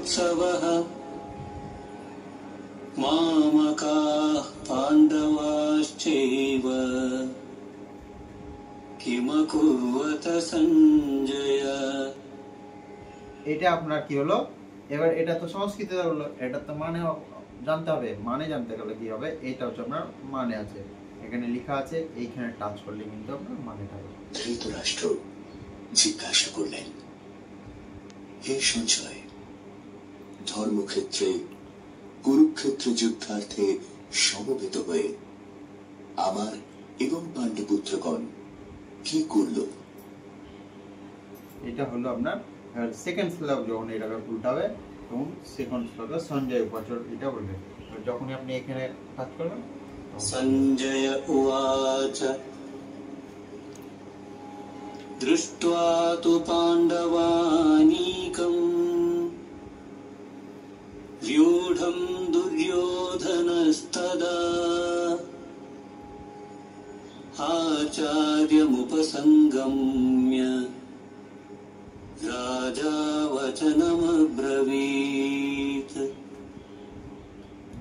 उत्सवः मामकाः पाण्डवाश्चैव किमकुर्वत सञ्जय। এটা আপনার কি হলো, এবার এটা তো সংস্কৃতে হলো, এটা তো মানে জানতে হবে, মানে জানতে গেলে কি হবে, এটা হচ্ছে আপনার মানে আছে, এখানে লেখা আছে, এইখানে টাচ করলে কিন্তু আপনার মানেটা হবে। ধৃতরাষ্ট্র জিজ্ঞাসা করলেন, হে সঞ্জয়, ধর্মক্ষেত্রে কুরুক্ষেত্র যুদ্ধার্থে সমবেত হয়ে আমার এবং পাণ্ডবপুত্রগণ কি করল? এটা হলো আপনার সেকেন্ড শ্লোক, যখন এটাকে উল্টাবে তখন সেকেন্ড শ্লোকে সঞ্জয় উপাচার এটা বলবে, যখনই আপনি এখানে কাজ করবেন। সঞ্জয় উবাচ দৃष्ट्वा तु पाण्डवानीकं व्यूढं दुर्योधनस्तदा आचार्यमुपसङ्गम्य राजा वचनमब्रवीत्।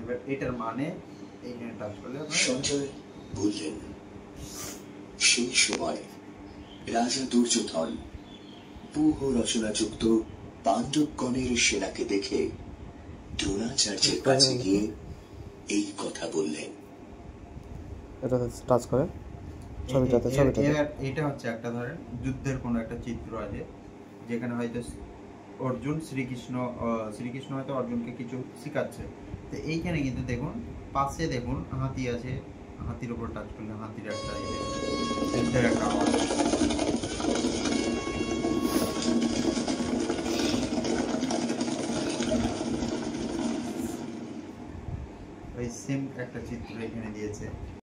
এবার এটার মানে এইখানে টাচ করলে সঞ্জয় বললেন, সেই সময় রাজা দুর্যোধন ব্যূহ রচনাযুক্ত পাণ্ডবগণের সেনাকে দেখে দ্রোণাচার্যের কাছে গিয়ে এই কথা বললেন। এটা টাচ করে ছবিটাতে এটা হচ্ছে একটা ধরেন যুদ্ধের কোনো একটা চিত্র আছে, যেখানে হয়তো অর্জুন শ্রীকৃষ্ণ হয়তো অর্জুনকে কিছু শেখাচ্ছে, তো এইখানে কিন্তু দেখুন পাশে দেখুন হাতি আছে, হাতির উপর টাচ করলে হাতির একটা আওয়াজ। ওই সেম একটা চিত্র এখানে দিয়েছে।